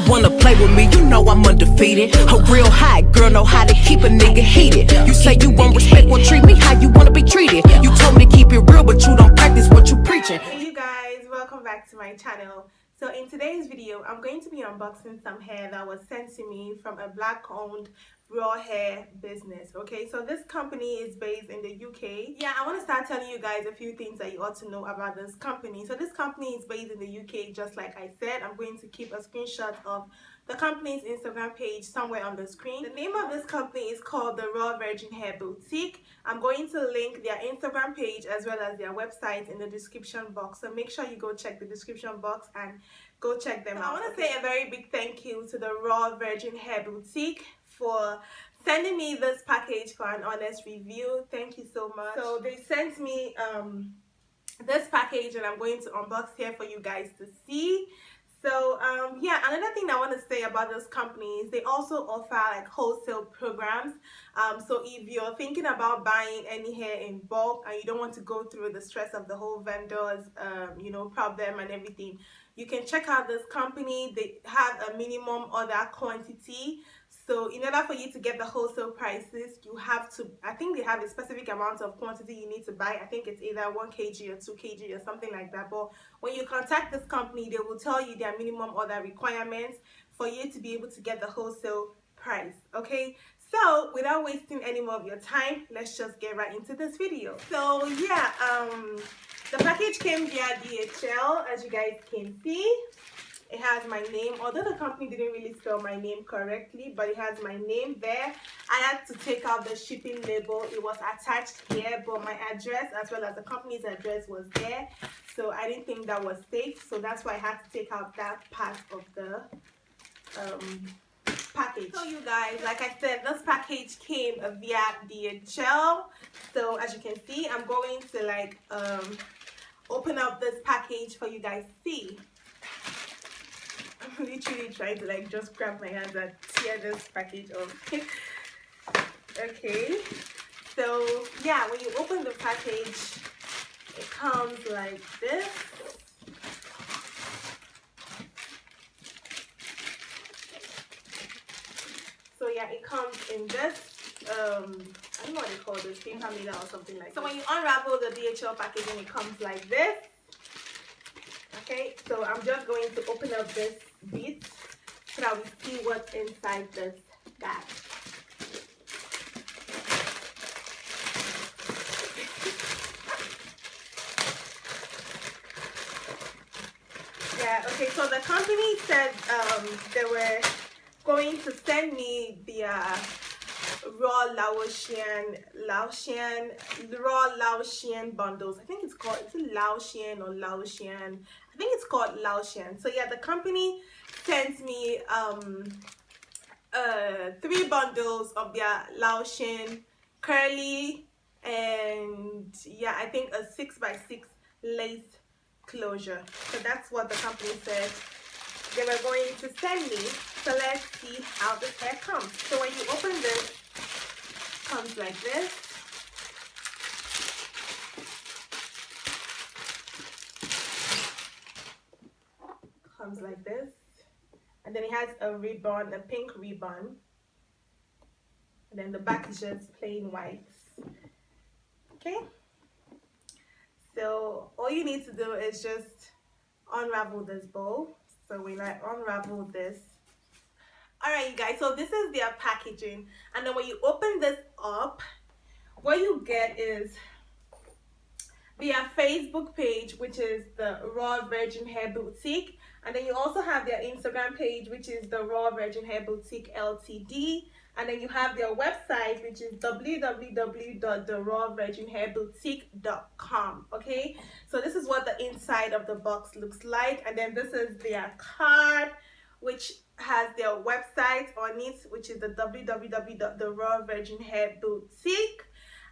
wanna play with me, you know I'm undefeated. A real hot girl know how to keep a nigga heated. You say you want respect, well treat me how you wanna be treated. You told me to keep it real, but you don't practice what you preaching. Hey you guys, welcome back to my channel. So in today's video, I'm going to be unboxing some hair that was sent to me from a black-owned raw hair business. Okay, so this company is based in the UK. Yeah, I want to start telling you guys a few things that you ought to know about this company. So this company is based in the UK, just like I said. I'm going to keep a screenshot of the company's Instagram page somewhere on the screen. The name of this company is called the Raw Virgin Hair Boutique. I'm going to link their Instagram page as well as their website in the description box, so make sure you go check the description box and go check them out. I want to say a very big thank you to the Raw Virgin Hair Boutique for sending me this package for an honest review. Thank you so much. So they sent me this package and I'm going to unbox here for you guys to see. So yeah, another thing I want to say about this company is they also offer like wholesale programs. So if you're thinking about buying any hair in bulk and you don't want to go through the stress of the whole vendors problem and everything, you can check out this company. They have a minimum order quantity. So in order for you to get the wholesale prices, you have to, I think they have a specific amount of quantity you need to buy. I think it's either 1 kg or 2 kg or something like that. But when you contact this company, they will tell you their minimum order requirements for you to be able to get the wholesale price. Okay, so without wasting any more of your time, let's just get right into this video. So yeah, the package came via DHL, as you guys can see. It has my name, although the company didn't really spell my name correctly, but it has my name there. I had to take out the shipping label. It was attached here, but my address as well as the company's address was there, so I didn't think that was safe, so that's why I had to take out that part of the package. So you guys, like I said, this package came via DHL. So as you can see, I'm going to open up this package for you guys to see. I'm literally trying to just grab my hands and tear this package off. Okay, so yeah, when you open the package, it comes like this. So yeah, it comes in this I don't know what they call this, paper mailer or something like that. So when you unravel the DHL packaging, it comes like this. Okay, so I'm just going to open up this bit so that we see what's inside this bag. Yeah, okay, so the company said they were going to send me the raw Laotian bundles. I think it's called, is it Laotian or Laotian? I think it's called Laotian. So yeah, the company sent me 3 bundles of their Laotian curly, and yeah, I think a 6x6 lace closure. So that's what the company said they were going to send me. So let's see how this hair comes. So when you open this, it comes like this. Comes like this, and then it has a ribbon, a pink ribbon, and then the back is just plain white. Okay, so all you need to do is just unravel this bowl. So when I unravel this, all right you guys, so this is their packaging, and then when you open this up, what you get is their Facebook page, which is the Raw Virgin Hair Boutique, and then you also have their Instagram page, which is the Raw Virgin Hair Boutique Ltd, and then you have their website, which is www.therawvirginhairboutique.com. okay, so this is what the inside of the box looks like, and then this is their card, which has their website on it, which is the www.therawvirginhairboutique.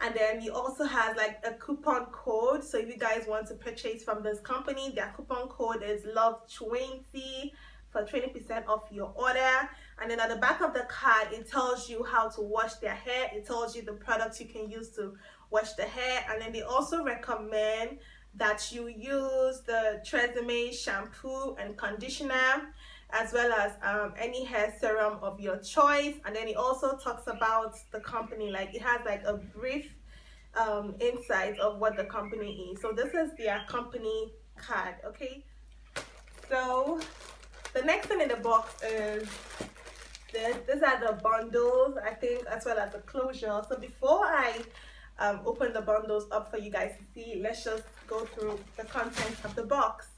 And then you also has a coupon code. So if you guys want to purchase from this company, their coupon code is LOVE20 for 20% off your order. And then at the back of the card, it tells you how to wash their hair. It tells you the products you can use to wash the hair. And then they also recommend that you use the Tresemme shampoo and conditioner. as well as any hair serum of your choice. And then it also talks about the company, like it has like a brief insight of what the company is. So this is their company card. Okay, so the next thing in the box is this. These are the bundles, I think, as well as the closure. So before I open the bundles up for you guys to see, let's just go through the contents of the box.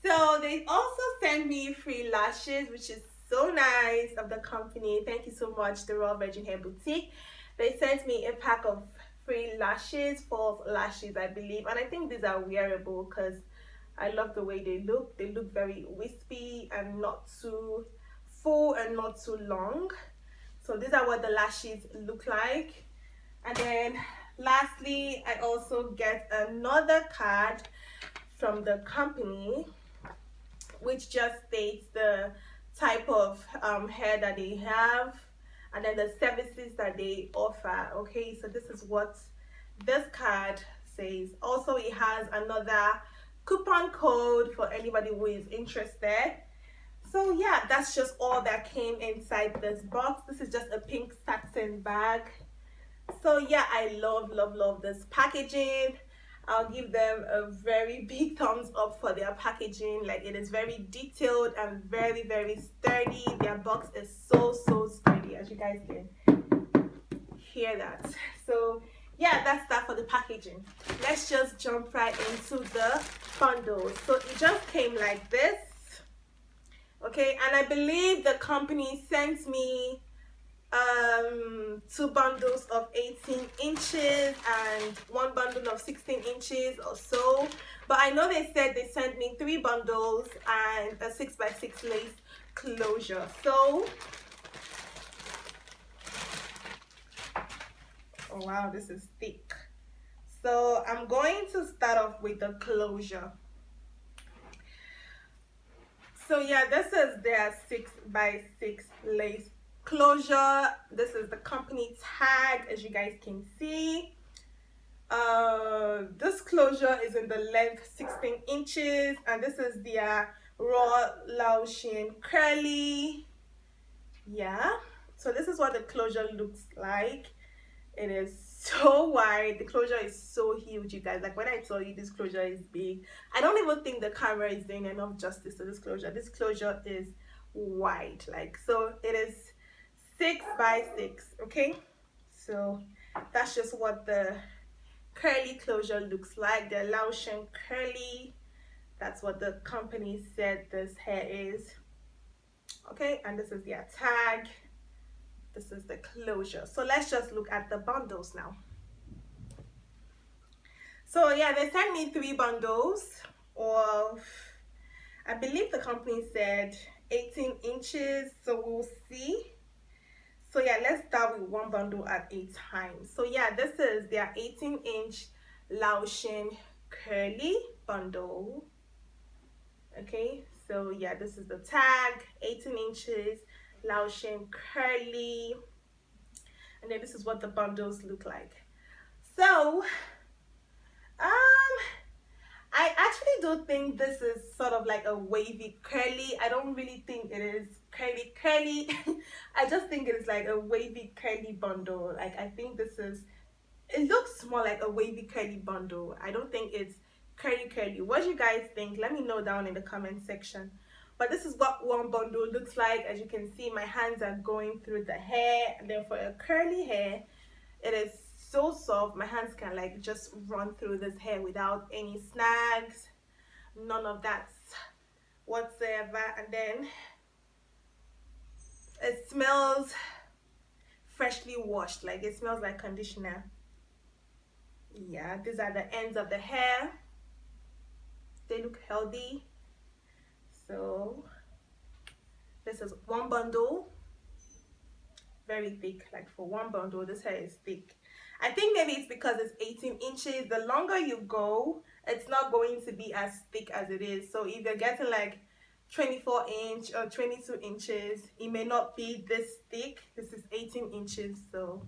So they also sent me free lashes, which is so nice of the company. Thank you so much, the Raw Virgin Hair Boutique. They sent me a pack of free lashes, 4 lashes, I believe, and I think these are wearable because I love the way they look. They look very wispy and not too full and not too long. So these are what the lashes look like. And then lastly, I also get another card from the company, which just states the type of hair that they have and then the services that they offer. Okay, so this is what this card says. Also, it has another coupon code for anybody who is interested. So yeah, that's just all that came inside this box. This is just a pink satin bag. So yeah, I love this packaging. I'll give them a very big thumbs up for their packaging. Like, it is very detailed and very sturdy. Their box is so sturdy, as you guys can hear that. So yeah, that's that for the packaging. Let's just jump right into the bundles. So it just came like this. Okay, and I believe the company sent me 2 bundles of 18 inches and 1 bundle of 16 inches or so, but I know they said they sent me 3 bundles and a 6x6 lace closure. So oh wow, this is thick. So I'm going to start off with the closure. So yeah, this is their 6x6 lace closure. This is the company tag, as you guys can see. This closure is in the length 16 inches, and this is their raw Laotian curly. Yeah, so this is what the closure looks like. It is so wide. The closure is so huge, you guys. Like, when I tell you this closure is big, I don't even think the camera is doing enough justice to this closure. This closure is wide, like, so it is 6x6. Okay, so that's just what the curly closure looks like. The Laotian curly, that's what the company said this hair is. Okay, and this is their tag. This is the closure. So let's just look at the bundles now. So yeah, they sent me 3 bundles of, I believe the company said 18 inches, so we'll see. So yeah, let's start with 1 bundle at a time. So yeah, this is their 18-inch Laotian curly bundle. Okay, so yeah, this is the tag, 18 inches Laotian curly, and then this is what the bundles look like. So I actually do think this is sort of like a wavy curly. I don't really think it is curly I just think it is like a wavy curly bundle. Like, I think this is, it looks more like a wavy curly bundle. I don't think it's curly. What do you guys think? Let me know down in the comment section. But this is what 1 bundle looks like. As you can see, my hands are going through the hair, and then for a curly hair, it is so soft. My hands can like just run through this hair without any snags, none of that whatsoever. And then it smells freshly washed, like it smells like conditioner. Yeah, these are the ends of the hair. They look healthy. So this is 1 bundle, very thick. Like, for 1 bundle, this hair is thick. I think maybe it's because it's 18 inches. The longer you go, it's not going to be as thick as it is. So if you're getting like 24-inch or 22 inches, it may not be this thick. This is 18 inches. So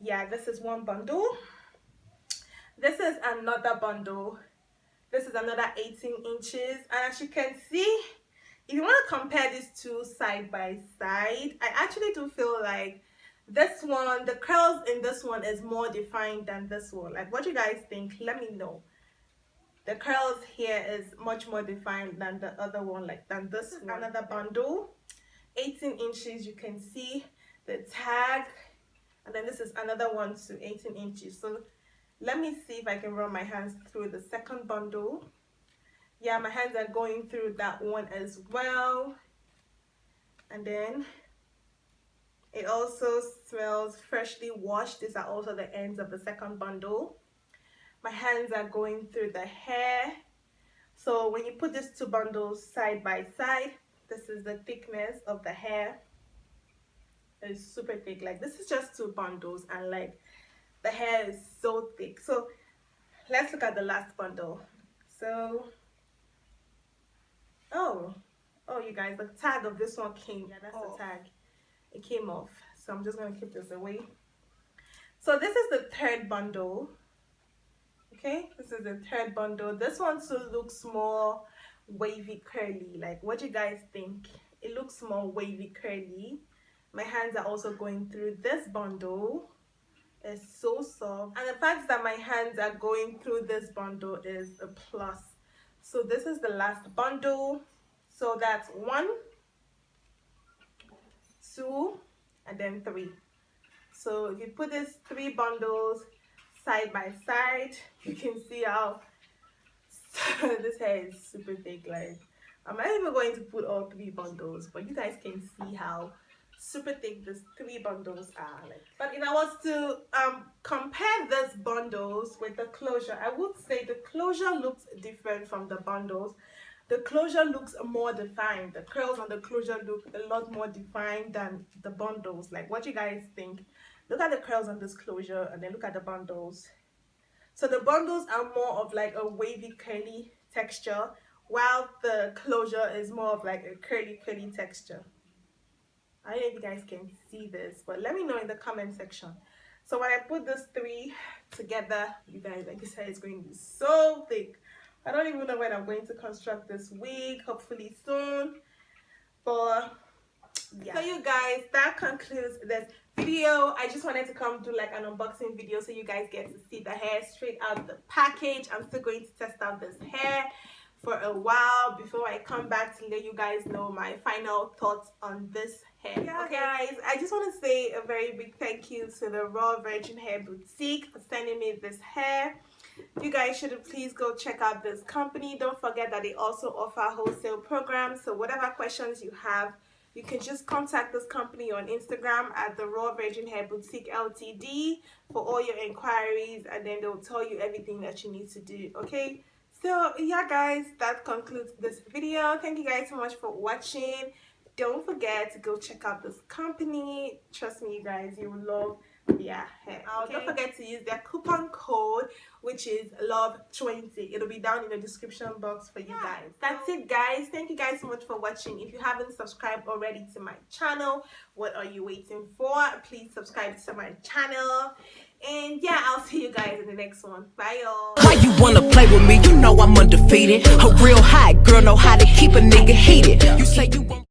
yeah, this is 1 bundle. This is another bundle. This is another 18 inches, and as you can see, if you want to compare these two side by side, I actually do feel like this one, the curls in this one is more defined than this one. Like, what you guys think? Let me know. The curls here is much more defined than the other one, like than this one. Another bundle, 18 inches. You can see the tag, and then this is another one to 18 inches. So let me see if I can run my hands through the second bundle. Yeah, my hands are going through that one as well. And then it also smells freshly washed. These are also the ends of the second bundle. My hands are going through the hair. So when you put these two bundles side by side, this is the thickness of the hair. It's super thick. Like, this is just two bundles, and like the hair is so thick. So let's look at the last bundle. So oh you guys, the tag of this one came. Yeah, that's the tag. It came off. So I'm just gonna keep this away. So this is the third bundle. Okay, this is the third bundle. This one too looks more wavy curly. Like, what do you guys think? It looks more wavy curly. My hands are also going through this bundle. It's so soft, and the fact that my hands are going through this bundle is a plus. So this is the last bundle. So that's 1, 2, and then 3. So if you put these 3 bundles side by side, you can see how this hair is super thick. Like, I'm not even going to put all 3 bundles, but you guys can see how super thick these 3 bundles are. Like, but if I was to compare these bundles with the closure, I would say the closure looks different from the bundles. The closure looks more defined. The curls on the closure look a lot more defined than the bundles. Like, what you guys think? Look at the curls on this closure, and then look at the bundles. So the bundles are more of like a wavy curly texture, while the closure is more of like a curly texture. I don't know if you guys can see this, but let me know in the comment section. So when I put these 3 together, you guys, like I said, it's going to be so thick. I don't even know when I'm going to construct this wig, hopefully soon. But yeah. So you guys, that concludes this video. I just wanted to come do like an unboxing video so you guys get to see the hair straight out of the package. I'm still going to test out this hair for a while before I come back to let you guys know my final thoughts on this hair. Yeah, okay guys, I just want to say a very big thank you to the Raw Virgin Hair Boutique for sending me this hair. You guys should please go check out this company. Don't forget that they also offer wholesale programs, so whatever questions you have, you can just contact this company on Instagram at the Raw Virgin Hair Boutique Ltd for all your inquiries, and then they'll tell you everything that you need to do. Okay, so yeah guys, that concludes this video. Thank you guys so much for watching. Don't forget to go check out this company. Trust me, you guys, you will love their hair. Okay? Don't forget to use their coupon code, which is love20. It'll be down in the description box for you guys. That's it guys. Thank you guys so much for watching. If you haven't subscribed already to my channel, what are you waiting for? Please subscribe to my channel. And yeah, I'll see you guys in the next one. Bye y'all. Why you wanna play with me? You know I'm undefeated. A real hot girl know how to keep a nigga heated. You say you won't